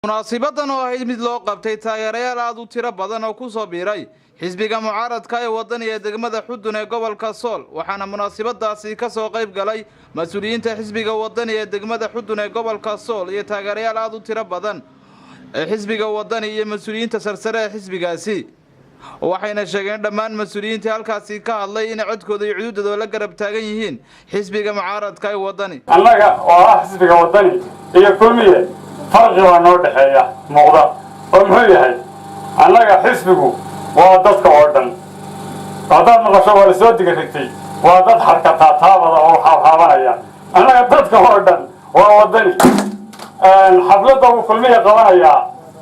munaasabaddan oo ahayd mid loo qabtay taageerayaal aad u tiro badan oo ku soo biiray xisbiga mucaaradka ee Wadani ee degmada Udun ee gobolka Sool waxaana munaasabadaasi ka soo qayb galay mas'uuliyiinta xisbiga Wadani ee degmada Udun ee gobolka Sool iyo taageerayaal aad u tiro badan ee xisbiga Wadani iyo mas'uuliyiinta sarsare ee xisbigaasi waxayna sheegeen dhammaan mas'uuliyiinta halkaasi ka hadlay in codkooda iyo xuduudooda la garab taagan yihiin xisbiga mucaaradka ee Wadani annaga oo xisbiga Wadani iyo kulmiye farqi waa noo dhaxeeya muuqda oo muxuu yahay annaga xisbigu waa dadka oo dhan haddaad maqasho waa soo digirtay waa dad xarkataa taabada oo xaabanaya annaga dadka oo dhan waa Wadani xafladda uu kulmiye qabanaya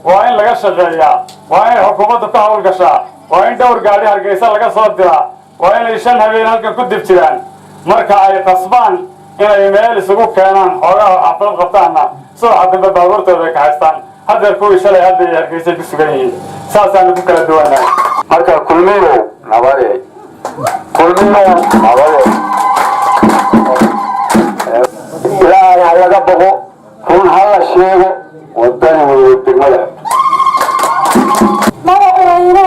waa in laga shaqeeyaa waa in xukuumaddu ka hawlgashaa waa in dhowr gaari hargeysa laga soo diraa waa inay 5 habeen halkan ku dib jiraan marka ay qasbaan inay meel isugu keenaan xoolaha xaflad qabtaana soo xadba baabuurtooda ka haystaan hadda kuwii shalay hadda hargeysa ku sugan yihiin saasaan ku kala duwanahay marka kulmiyo nabade ilaahay laga boqo run hala sheego Wadani way degmada magacayna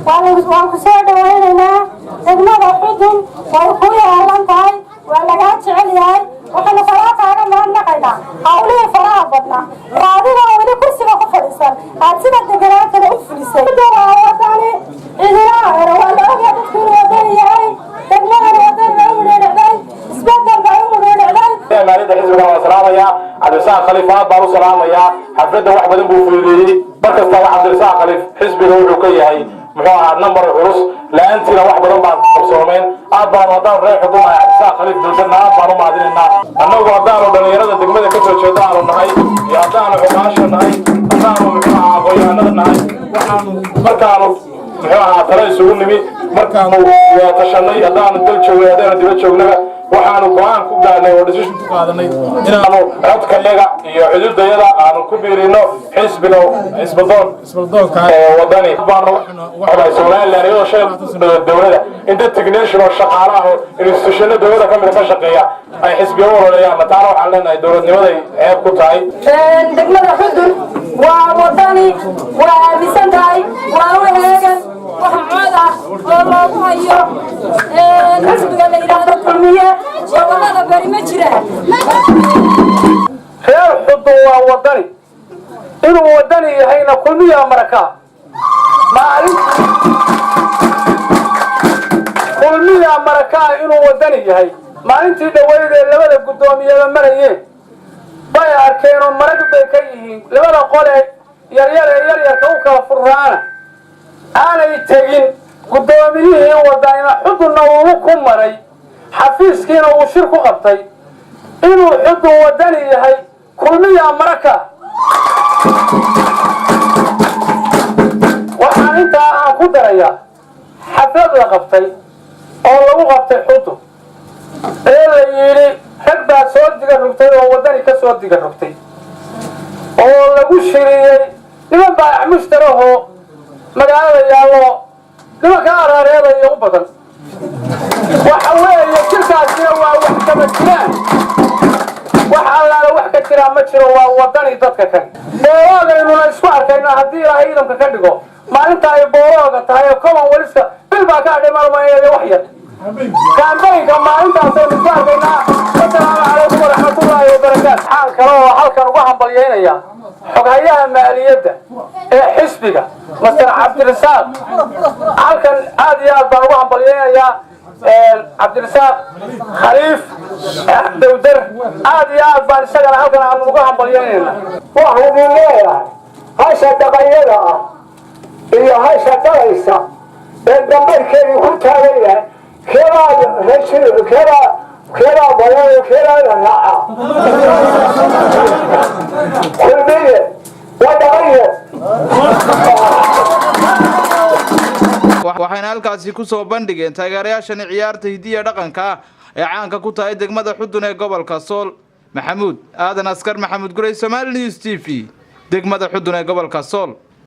waan ku soo dhawaynaynaa degmada Udun way ku yeelan tahay waa laga jecel yahay waxaan faraaqaana ma naqayna hawlii faraha badnaa raadiga wali kursiga ku fadhiisan aad sida deganaan kale u filisay Wadani idina waa la ogaa dadku Wadani yahay degmada Wadani u leeyahay isbedel baa u leeyahay maalida xisbiga waa salaamaya Abid khalifaad baa u salaamaya xafladda wax badan buu fuuleeyay markasta waxa Abid khaliif xisbiga wuxuu ka yahay muxuu ahaa number urus la antina wax badan baa qabsoomeen aad baan wadaan reexu dumaa Abid khaliif dulkana baan u maadinayna annagu wadaan dhalinyarada degmada ka soo jeeda aan nahay iyo wadaan xumaasha nahay wadaan muxuu ahaa qoyaanada nahay waxaan markaanu muxuu ahaa tala isugu nimi markaanu waa tashanay wadaan dal joogay wadaan dib joognaba waxaanu go'aan ku gaarnay oo decision ku qaadanay inaanu codkayaga iyo xuduudayada aanu ku biirino xisbiga Wadani waxay Soomaaliland iyo dawladda inta technician oo shaqaalaha institutionada dawladda ka mid ka shaqeeya ay xisbiga walaalayaal mataan waxa leenahay dawladnimada ay ku tahay degmada Udun waa Wadani waa misantahay waa wareegan waxa cooda oo loogu hayo xisbiga la yiraahdo kulmiye shaqada bari ma jiraan reer Udun waa Wadani inuu Wadani yahayna kulmiye marka kulmiye marka inuu Wadani yahay maalintii dhaweeyay labada gudoomiyada marayeen bay arkeen oo marag bay ka yihiin labada qole yar ka u kala furraana aanay tagin gudoomiyihii Wadanina Udunna uu ku maray xafiiskiina uu shir ku qabtay inuu Udun Wadani yahay kulmiye marka waxaan intaa ku daraya xaflad la qabtay oo lagu qabtay Udun ee la yiri xigba soo diga rugtay oo Wadani ka soo diga rugtay oo lagu shiriyay niman baa mushtaraho magaalada yaalo nimanka araareeda iyo u badan waxa weeye shirkaasina waa wax kama jiraan waxa alla wax ka jira ma jiro waa Wadani dadka kan boorooda isku arkayna hadii ilaahay idinka ka dhigo maalinta ay boorooda tahay koban waliska bil baa ka dhiman ma yeelay wax yar kaambeynka maalintaas oo isku arkayna assalaamu calaykum wa rahmatullaahi wa barakaatuh xal kale oo halkan uga hambalyeynaya xogayaha maaliyadda ee xisbiga Mr. Abdirasaaq halkan aad iyo aad baan uga hambalyeynaya Abdirasaaq khaliif dawdar aad iyo aad baan isagana halkan aan uga hambalyeynayna waxaan leeyahay hasha dhaqayada ah iyo hasha dhalaysa ee dambarkeedu ku taagan yahay كلا بيان كلا نعم كلية ودعية waxayna halkaasi ku soo bandhigeen taageerayaashan ciyaarta hidiya dhaqanka ee caanka ku tahay degmada Udun ee gobolka Sool Maxamuud Aadan Askar Maxamuud Kubiiray Somali News TV degmada Udun ee gobolka Sool